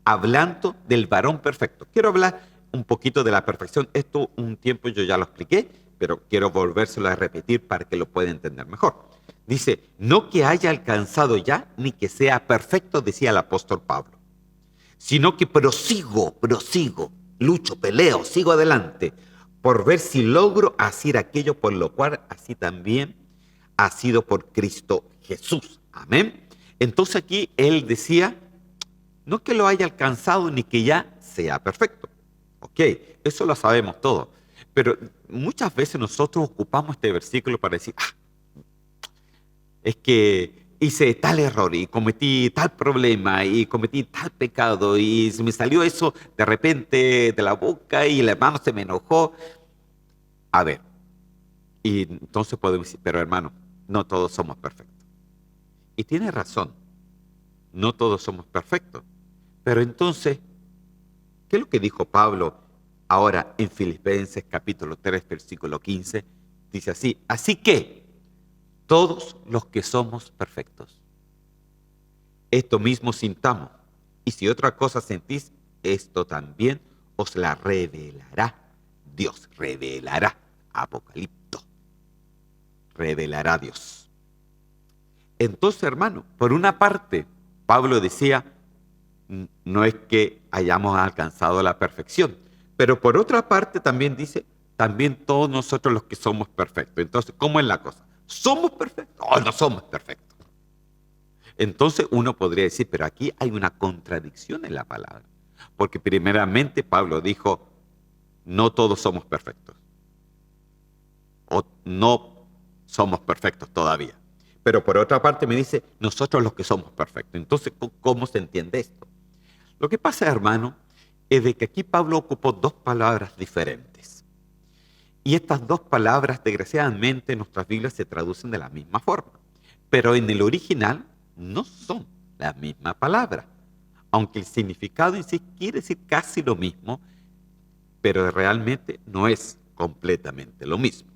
hablando del varón perfecto. Quiero hablar un poquito de la perfección. Esto un tiempo yo ya lo expliqué, pero quiero volvérselo a repetir para que lo pueda entender mejor. Dice, no que haya alcanzado ya, ni que sea perfecto, decía el apóstol Pablo, sino que prosigo, lucho, peleo, sigo adelante, por ver si logro hacer aquello por lo cual así también ha sido por Cristo Jesús. Amén. Entonces aquí él decía, no que lo haya alcanzado ni que ya sea perfecto. Ok, eso lo sabemos todos. Pero muchas veces nosotros ocupamos este versículo para decir, es que hice tal error y cometí tal problema y cometí tal pecado y se me salió eso de repente de la boca y el hermano se me enojó. A ver, y entonces podemos decir, pero hermano, no todos somos perfectos. Y tiene razón, no todos somos perfectos. Pero entonces, ¿qué es lo que dijo Pablo ahora en Filipenses capítulo 3, versículo 15? Dice así, así que todos los que somos perfectos, esto mismo sintamos, y si otra cosa sentís, esto también os la revelará Dios, revelará, Apocalipto, revelará Dios. Entonces, hermano, por una parte, Pablo decía, no es que hayamos alcanzado la perfección. Pero por otra parte también dice, también todos nosotros los que somos perfectos. Entonces, ¿cómo es la cosa? ¿Somos perfectos o no somos perfectos? Entonces uno podría decir, pero aquí hay una contradicción en la palabra. Porque primeramente Pablo dijo, no todos somos perfectos. O no somos perfectos todavía. Pero por otra parte me dice, nosotros los que somos perfectos. Entonces, ¿cómo se entiende esto? Lo que pasa, hermano, es de que aquí Pablo ocupó dos palabras diferentes. Y estas dos palabras, desgraciadamente, en nuestras Biblias se traducen de la misma forma. Pero en el original no son la misma palabra. Aunque el significado en sí quiere decir casi lo mismo, pero realmente no es completamente lo mismo.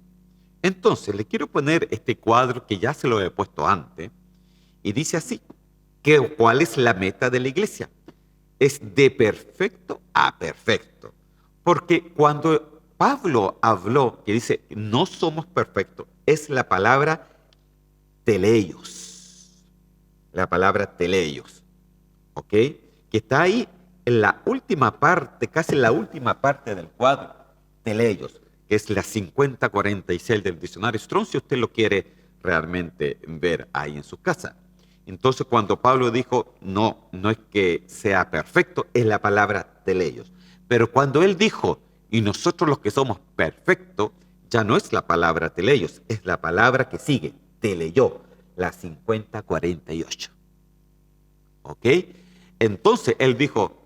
Entonces, le quiero poner este cuadro que ya se lo he puesto antes, y dice así, ¿cuál es la meta de la iglesia? Es de perfecto a perfecto. Porque cuando Pablo habló, que dice, no somos perfectos, es la palabra teleios. La palabra teleios. ¿Ok? Que está ahí en la última parte, casi en la última parte del cuadro, teleios, que es la 5046 del diccionario Strong, si usted lo quiere realmente ver ahí en su casa. Entonces, cuando Pablo dijo, no es que sea perfecto, es la palabra teleios. Pero cuando él dijo, y nosotros los que somos perfectos, ya no es la palabra teleios, es la palabra que sigue, teleió, la 5048. ¿Ok? Entonces él dijo,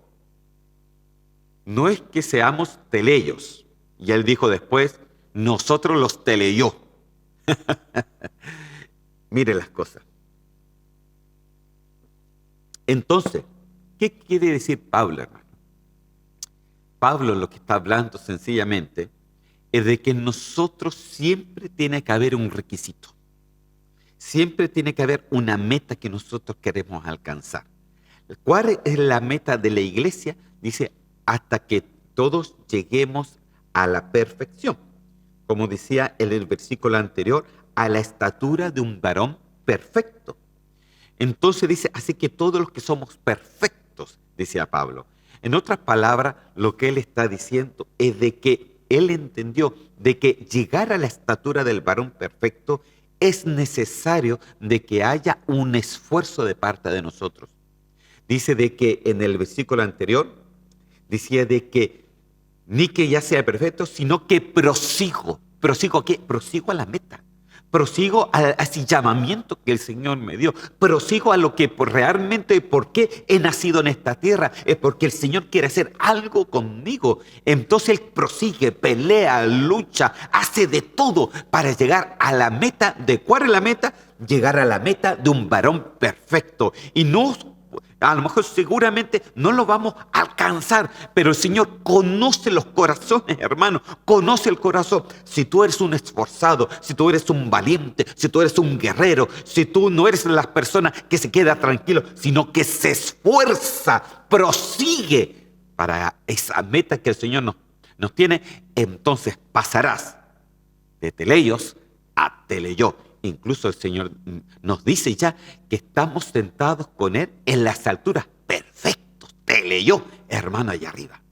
no es que seamos teleios. Y él dijo después, nosotros los teleyó. Mire las cosas. Entonces, ¿qué quiere decir Pablo, hermano? Pablo lo que está hablando sencillamente es de que en nosotros siempre tiene que haber un requisito. Siempre tiene que haber una meta que nosotros queremos alcanzar. ¿Cuál es la meta de la iglesia? Dice, hasta que todos lleguemos a la perfección. Como decía en el versículo anterior, a la estatura de un varón perfecto. Entonces dice, así que todos los que somos perfectos, decía Pablo. En otras palabras, lo que él está diciendo es de que él entendió de que llegar a la estatura del varón perfecto es necesario de que haya un esfuerzo de parte de nosotros. Dice de que en el versículo anterior, decía de que ni que ya sea perfecto, sino que prosigo. ¿Prosigo a qué? Prosigo a la meta. Prosigo a ese llamamiento que el Señor me dio. Prosigo a lo que realmente, ¿por qué he nacido en esta tierra? Es porque el Señor quiere hacer algo conmigo. Entonces Él prosigue, pelea, lucha, hace de todo para llegar a la meta. ¿De cuál es la meta? Llegar a la meta de un varón perfecto. Y no, a lo mejor seguramente no lo vamos a alcanzar, pero el Señor conoce los corazones, hermano, conoce el corazón. Si tú eres un esforzado, si tú eres un valiente, si tú eres un guerrero, si tú no eres la persona que se queda tranquilo, sino que se esfuerza, prosigue para esa meta que el Señor nos tiene, entonces pasarás de teleios a teleyó. Incluso el Señor nos dice ya que estamos sentados con Él en las alturas perfectos. Teleyó, hermano, allá arriba.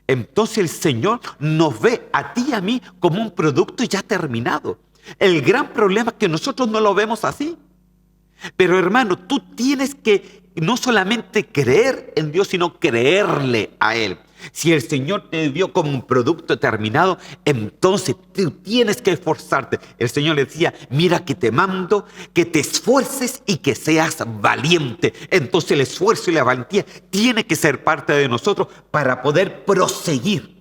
Entonces el Señor nos ve a ti y a mí como un producto ya terminado. El gran problema es que nosotros no lo vemos así. Pero hermano, tú tienes que no solamente creer en Dios, sino creerle a Él. Si el Señor te vio como un producto terminado, entonces tú tienes que esforzarte. El Señor le decía, mira que te mando, que te esfuerces y que seas valiente. Entonces el esfuerzo y la valentía tiene que ser parte de nosotros para poder proseguir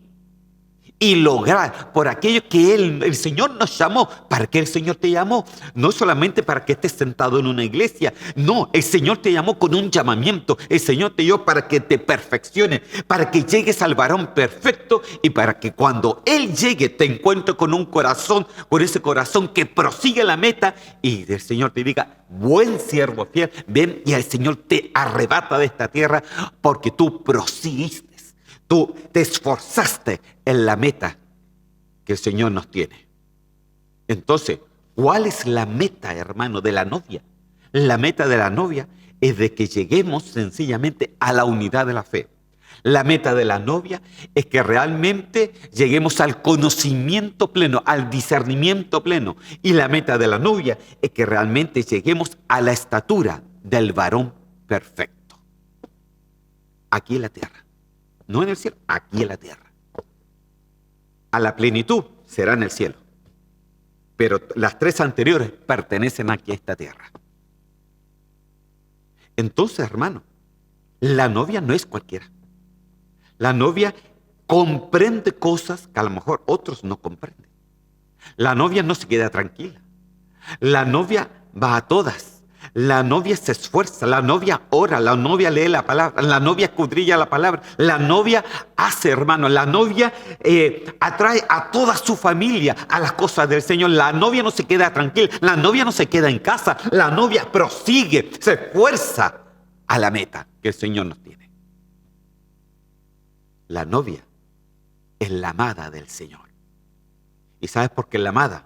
y lograr por aquello que el Señor nos llamó. ¿Para qué el Señor te llamó? No solamente para que estés sentado en una iglesia. No, el Señor te llamó con un llamamiento. El Señor te dio para que te perfecciones, para que llegues al varón perfecto y para que cuando Él llegue te encuentre con un corazón, con ese corazón que prosigue la meta y el Señor te diga, buen siervo fiel, ven, y el Señor te arrebata de esta tierra porque tú prosiguiste. Tú te esforzaste en la meta que el Señor nos tiene. Entonces, ¿cuál es la meta, hermano, de la novia? La meta de la novia es de que lleguemos sencillamente a la unidad de la fe. La meta de la novia es que realmente lleguemos al conocimiento pleno, al discernimiento pleno. Y la meta de la novia es que realmente lleguemos a la estatura del varón perfecto. Aquí en la tierra. No en el cielo, aquí en la tierra. A la plenitud será en el cielo. Pero las tres anteriores pertenecen aquí a esta tierra. Entonces, hermano, la novia no es cualquiera. La novia comprende cosas que a lo mejor otros no comprenden. La novia no se queda tranquila. La novia va a todas. La novia se esfuerza. La novia ora. La novia lee la palabra. La novia escudriña la palabra. La novia hace, hermano. La novia atrae a toda su familia a las cosas del Señor. La novia no se queda tranquila. La novia no se queda en casa. La novia prosigue, se esfuerza a la meta que el Señor nos tiene. La novia es la amada del Señor. ¿Y sabes por qué es la amada?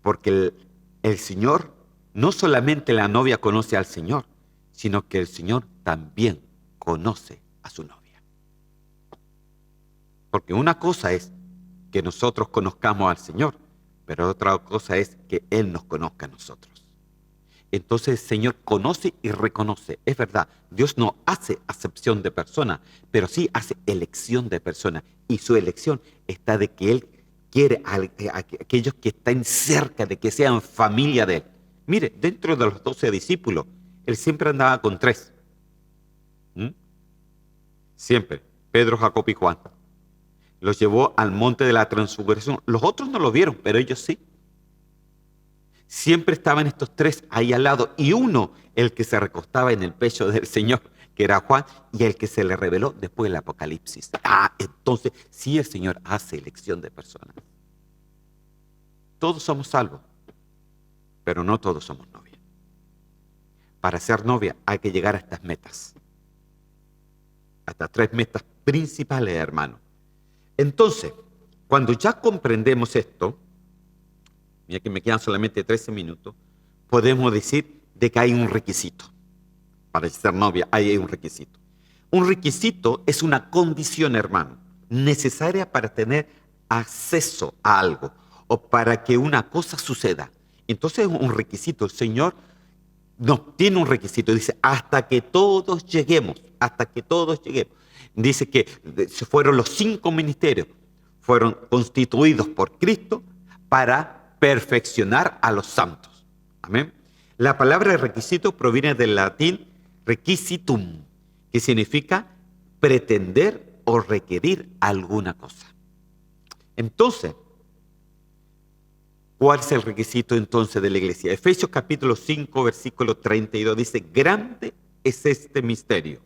Porque el Señor, no solamente la novia conoce al Señor, sino que el Señor también conoce a su novia. Porque una cosa es que nosotros conozcamos al Señor, pero otra cosa es que Él nos conozca a nosotros. Entonces el Señor conoce y reconoce. Es verdad, Dios no hace acepción de personas, pero sí hace elección de personas. Y su elección está de que Él quiere a aquellos que estén cerca, de que sean familia de Él. Mire, dentro de los 12 discípulos, Él siempre andaba con 3. Siempre, Pedro, Jacob y Juan. Los llevó al monte de la transfiguración. Los otros no lo vieron, pero ellos sí. Siempre estaban estos 3 ahí al lado, y uno, el que se recostaba en el pecho del Señor, que era Juan, y el que se le reveló después del Apocalipsis. Entonces, sí, el Señor hace elección de personas. Todos somos salvos, pero no todos somos novia. Para ser novia hay que llegar a estas metas. A estas 3 metas principales, hermano. Entonces, cuando ya comprendemos esto, mira que me quedan solamente 13 minutos, podemos decir de que hay un requisito. Para ser novia hay un requisito. Un requisito es una condición, hermano, necesaria para tener acceso a algo o para que una cosa suceda. Entonces es un requisito. El Señor nos tiene un requisito. Dice, hasta que todos lleguemos, hasta que todos lleguemos. Dice que fueron los 5 ministerios, fueron constituidos por Cristo para perfeccionar a los santos. Amén. La palabra requisito proviene del latín requisitum, que significa pretender o requerir alguna cosa. Entonces, ¿cuál es el requisito entonces de la iglesia? Efesios capítulo 5, versículo 32 dice, grande es este misterio,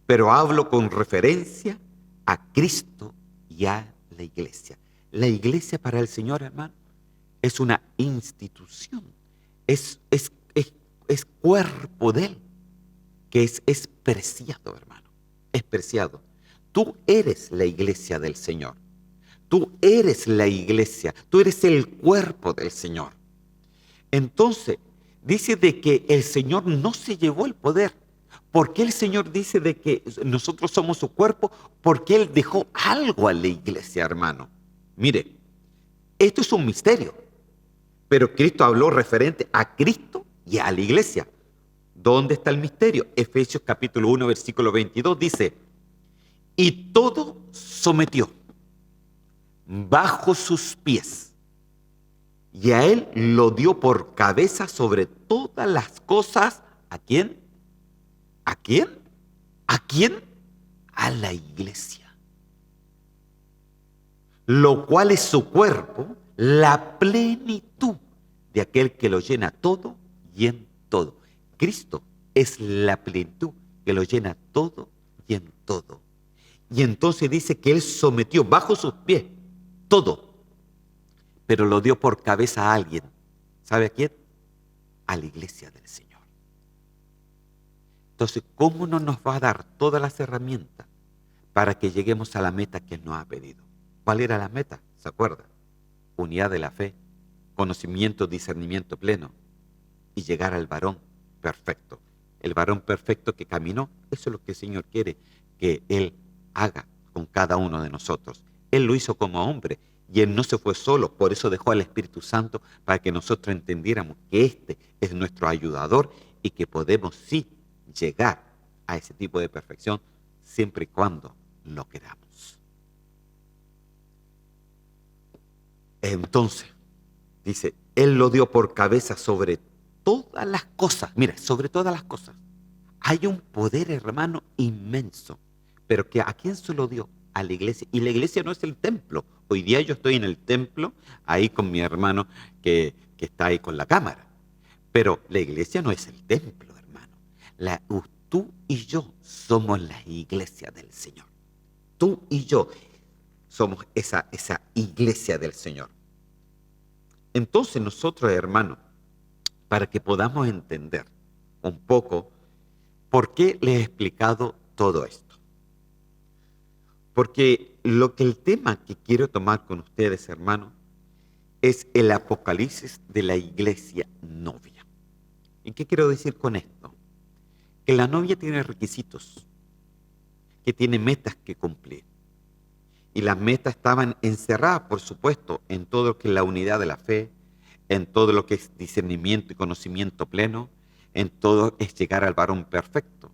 pero hablo con referencia a Cristo y a la iglesia. La iglesia para el Señor, hermano, es una institución, es cuerpo de Él, que es preciado, hermano, es preciado. Tú eres la iglesia del Señor, tú eres la iglesia, tú eres el cuerpo del Señor. Entonces, dice de que el Señor no se llevó el poder. ¿Por qué el Señor dice de que nosotros somos su cuerpo? Porque Él dejó algo a la iglesia, hermano. Mire, esto es un misterio. Pero Cristo habló referente a Cristo y a la iglesia. ¿Dónde está el misterio? Efesios capítulo 1, versículo 22 dice, y todo sometió bajo sus pies, y a Él lo dio por cabeza sobre todas las cosas. ¿A quién? ¿A quién? ¿A quién? A la iglesia. Lo cual es su cuerpo, la plenitud de aquel que lo llena todo y en todo. Cristo es la plenitud que lo llena todo y en todo. Y entonces dice que Él sometió bajo sus pies todo, pero lo dio por cabeza a alguien. ¿Sabe a quién? A la iglesia del Señor. Entonces, ¿cómo no nos va a dar todas las herramientas para que lleguemos a la meta que Él nos ha pedido? ¿Cuál era la meta? ¿Se acuerda? Unidad de la fe, conocimiento, discernimiento pleno y llegar al varón perfecto. el varón perfecto que caminó. Eso es lo que el Señor quiere que Él haga con cada uno de nosotros. Él lo hizo como hombre y Él no se fue solo, por eso dejó al Espíritu Santo para que nosotros entendiéramos que este es nuestro ayudador y que podemos sí llegar a ese tipo de perfección siempre y cuando lo queramos. Entonces, dice, Él lo dio por cabeza sobre todas las cosas. Mira, sobre todas las cosas. Hay un poder, hermano, inmenso. Pero que ¿a quién se lo dio? A la iglesia. Y la iglesia no es el templo. Hoy día yo estoy en el templo, ahí con mi hermano que está ahí con la cámara. Pero la iglesia no es el templo, hermano. Tú y yo somos la iglesia del Señor. Tú y yo somos esa iglesia del Señor. Entonces nosotros, hermanos, para que podamos entender un poco por qué les he explicado todo esto. Porque el tema que quiero tomar con ustedes, hermanos, es el apocalipsis de la iglesia novia. ¿Y qué quiero decir con esto? Que la novia tiene requisitos, que tiene metas que cumplir. Y las metas estaban encerradas, por supuesto, en todo lo que es la unidad de la fe, en todo lo que es discernimiento y conocimiento pleno, en todo es llegar al varón perfecto.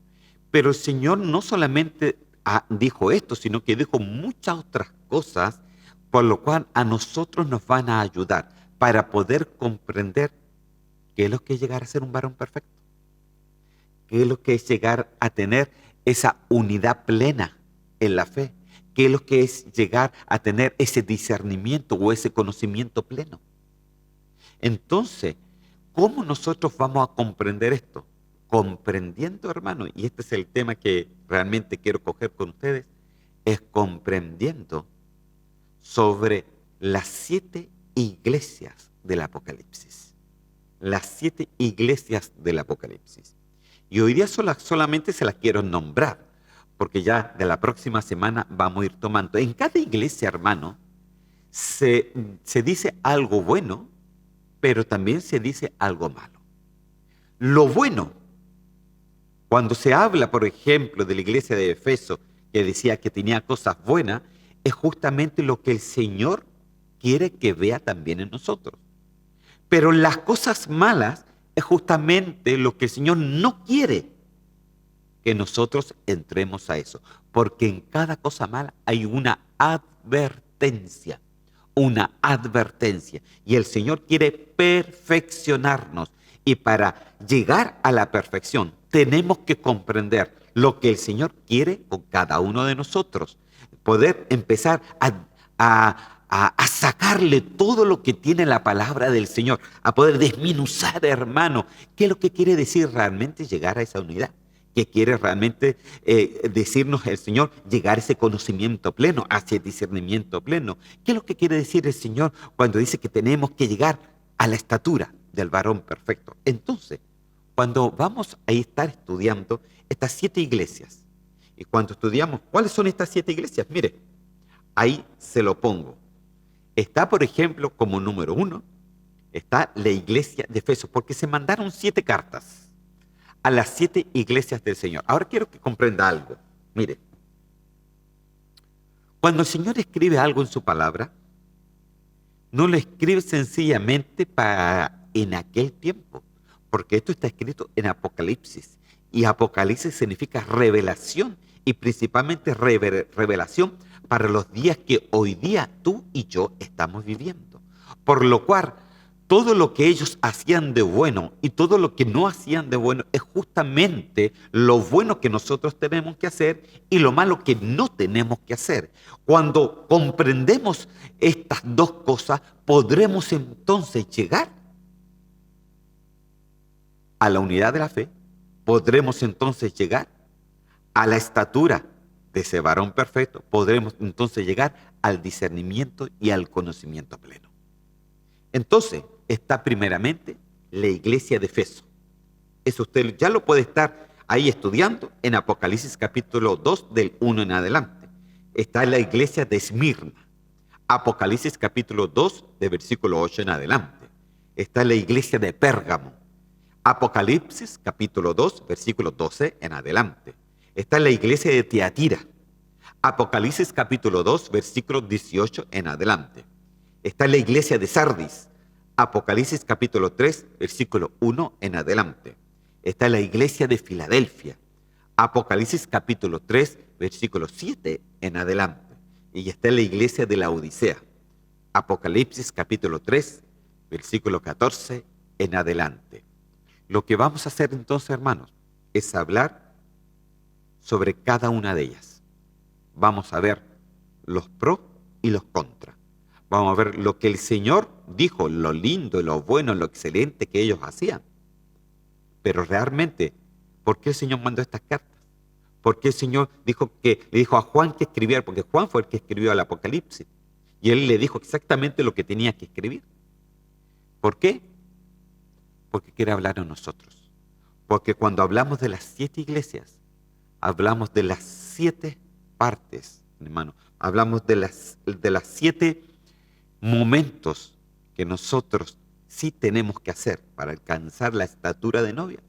Pero el Señor no solamente dijo esto, sino que dijo muchas otras cosas, por lo cual a nosotros nos van a ayudar para poder comprender qué es lo que es llegar a ser un varón perfecto, qué es lo que es llegar a tener esa unidad plena en la fe, qué es lo que es llegar a tener ese discernimiento o ese conocimiento pleno. Entonces, ¿cómo nosotros vamos a comprender esto? Comprendiendo, hermano, y este es el tema que realmente quiero coger con ustedes, es comprendiendo sobre las 7 iglesias del Apocalipsis. Las 7 iglesias del Apocalipsis. Y hoy día solamente se las quiero nombrar, porque ya de la próxima semana vamos a ir tomando. En cada iglesia, hermano, se dice algo bueno, pero también se dice algo malo. Lo bueno, cuando se habla, por ejemplo, de la iglesia de Efeso, que decía que tenía cosas buenas, es justamente lo que el Señor quiere que vea también en nosotros. Pero las cosas malas es justamente lo que el Señor no quiere que nosotros entremos a eso. Porque en cada cosa mala hay una advertencia. Una advertencia. Y el Señor quiere perfeccionarnos. Y para llegar a la perfección tenemos que comprender lo que el Señor quiere con cada uno de nosotros. Poder empezar a sacarle todo lo que tiene la palabra del Señor, a poder desmenuzar, hermano, qué es lo que quiere decir realmente llegar a esa unidad. ¿Qué quiere realmente decirnos el Señor? Llegar a ese conocimiento pleno, a ese discernimiento pleno. ¿Qué es lo que quiere decir el Señor cuando dice que tenemos que llegar a la estatura del varón perfecto? Entonces, cuando vamos a estar estudiando estas 7 iglesias, y cuando estudiamos cuáles son estas 7 iglesias, mire, ahí se lo pongo. Está, por ejemplo, como número 1, está la iglesia de Efeso, porque se mandaron 7 cartas a las 7 iglesias del Señor. Ahora quiero que comprenda algo. Mire, cuando el Señor escribe algo en su palabra, no lo escribe sencillamente para en aquel tiempo, porque esto está escrito en Apocalipsis, y Apocalipsis significa revelación, y principalmente revelación para los días que hoy día tú y yo estamos viviendo. Por lo cual, todo lo que ellos hacían de bueno y todo lo que no hacían de bueno es justamente lo bueno que nosotros tenemos que hacer y lo malo que no tenemos que hacer. Cuando comprendemos estas dos cosas, podremos entonces llegar a la unidad de la fe, podremos entonces llegar a la estatura de ese varón perfecto, podremos entonces llegar al discernimiento y al conocimiento pleno. Entonces, está primeramente la iglesia de Efeso. Eso usted ya lo puede estar ahí estudiando en Apocalipsis capítulo 2 del 1 en adelante. Está la iglesia de Esmirna. Apocalipsis capítulo 2 de versículo 8 en adelante. Está la iglesia de Pérgamo. Apocalipsis capítulo 2, versículo 12 en adelante. Está en la iglesia de Tiatira. Apocalipsis capítulo 2, versículo 18 en adelante. Está en la iglesia de Sardis. Apocalipsis capítulo 3, versículo 1 en adelante. Está en la iglesia de Filadelfia. Apocalipsis capítulo 3, versículo 7 en adelante. Y está en la iglesia de la Odisea. Apocalipsis capítulo 3, versículo 14 en adelante. Lo que vamos a hacer entonces, hermanos, es hablar sobre cada una de ellas. Vamos a ver los pros y los contras. Vamos a ver lo que el Señor dijo, lo lindo, lo bueno, lo excelente que ellos hacían. Pero realmente, ¿por qué el Señor mandó estas cartas? ¿Por qué el Señor le dijo a Juan que escribiera? Porque Juan fue el que escribió el Apocalipsis. Y él le dijo exactamente lo que tenía que escribir. ¿Por qué? Porque quiere hablar a nosotros. Porque cuando hablamos de las 7 iglesias, hablamos de las 7 partes, hermano. Hablamos de las 7 momentos que nosotros sí tenemos que hacer para alcanzar la estatura de novia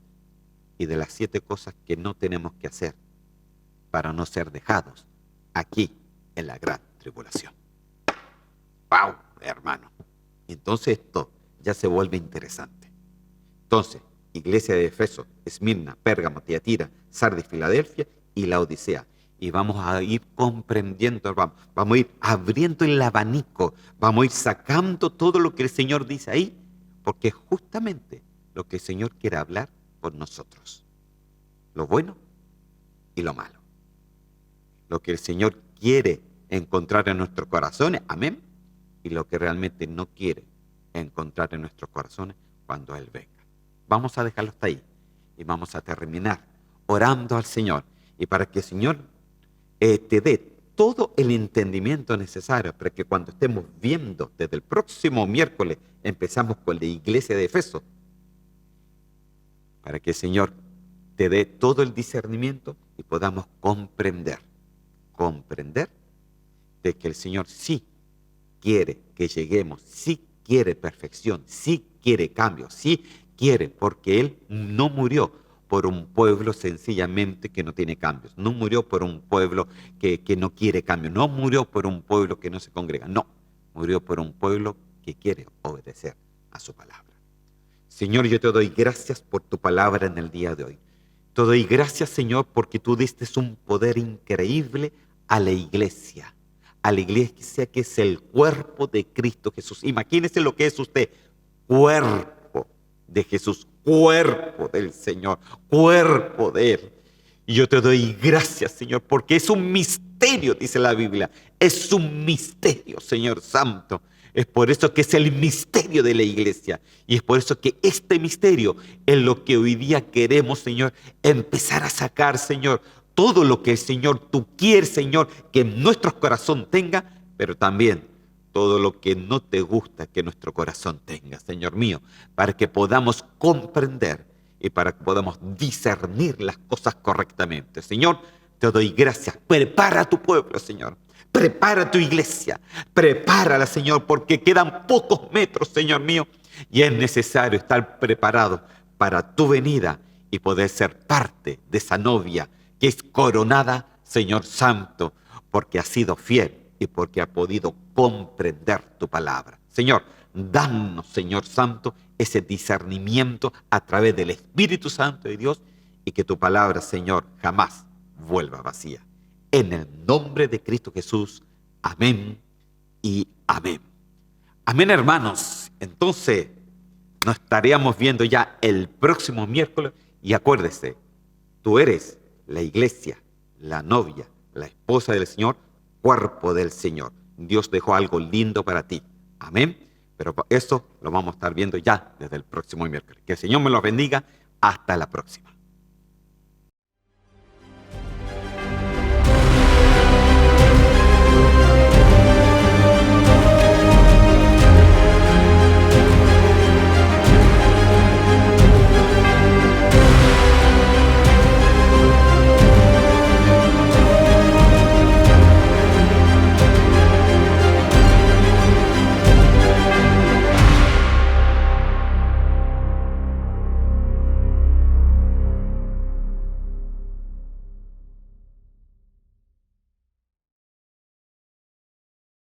y de las 7 cosas que no tenemos que hacer para no ser dejados aquí en la gran tribulación. ¡Wow, hermano! Entonces esto ya se vuelve interesante. Entonces, iglesia de Efeso, Esmirna, Pérgamo, Tiatira, Sardis, Filadelfia y la Odisea. Y vamos a ir comprendiendo, vamos a ir abriendo el abanico, vamos a ir sacando todo lo que el Señor dice ahí, porque es justamente lo que el Señor quiere hablar por nosotros. Lo bueno y lo malo. Lo que el Señor quiere encontrar en nuestros corazones, amén, y lo que realmente no quiere encontrar en nuestros corazones cuando Él venga. Vamos a dejarlo hasta ahí y vamos a terminar orando al Señor y para que el Señor te dé todo el entendimiento necesario para que cuando estemos viendo desde el próximo miércoles, empezamos con la iglesia de Efeso, para que el Señor te dé todo el discernimiento y podamos comprender de que el Señor sí quiere que lleguemos, sí quiere perfección, sí quiere cambio, sí quiere, porque Él no murió por un pueblo sencillamente que no tiene cambios, no murió por un pueblo que no quiere cambio, no murió por un pueblo que no se congrega, no, murió por un pueblo que quiere obedecer a su palabra. Señor, yo te doy gracias por tu palabra en el día de hoy. Te doy gracias, Señor, porque tú diste un poder increíble a la iglesia que es el cuerpo de Cristo Jesús. Imagínese lo que es usted, cuerpo de Jesús, cuerpo del Señor, cuerpo de Él. Y yo te doy gracias, Señor, porque es un misterio, dice la Biblia, es un misterio, Señor Santo. Es por eso que es el misterio de la iglesia. Y es por eso que este misterio es lo que hoy día queremos, Señor, empezar a sacar, Señor. Todo lo que el Señor tú quieres, Señor, que nuestro corazón tenga, pero también todo lo que no te gusta que nuestro corazón tenga, Señor mío, para que podamos comprender y para que podamos discernir las cosas correctamente. Señor, te doy gracias. Prepara a tu pueblo, Señor. Prepara tu iglesia, prepárala, Señor, porque quedan pocos metros, Señor mío, y es necesario estar preparado para tu venida y poder ser parte de esa novia que es coronada, Señor Santo, porque ha sido fiel y porque ha podido comprender tu palabra. Señor, danos, Señor Santo, ese discernimiento a través del Espíritu Santo de Dios y que tu palabra, Señor, jamás vuelva vacía. En el nombre de Cristo Jesús, amén y amén. Amén, hermanos. Entonces, nos estaríamos viendo ya el próximo miércoles. Y acuérdese, tú eres la iglesia, la novia, la esposa del Señor, cuerpo del Señor. Dios dejó algo lindo para ti. Amén. Pero eso lo vamos a estar viendo ya desde el próximo miércoles. Que el Señor me lo bendiga. Hasta la próxima.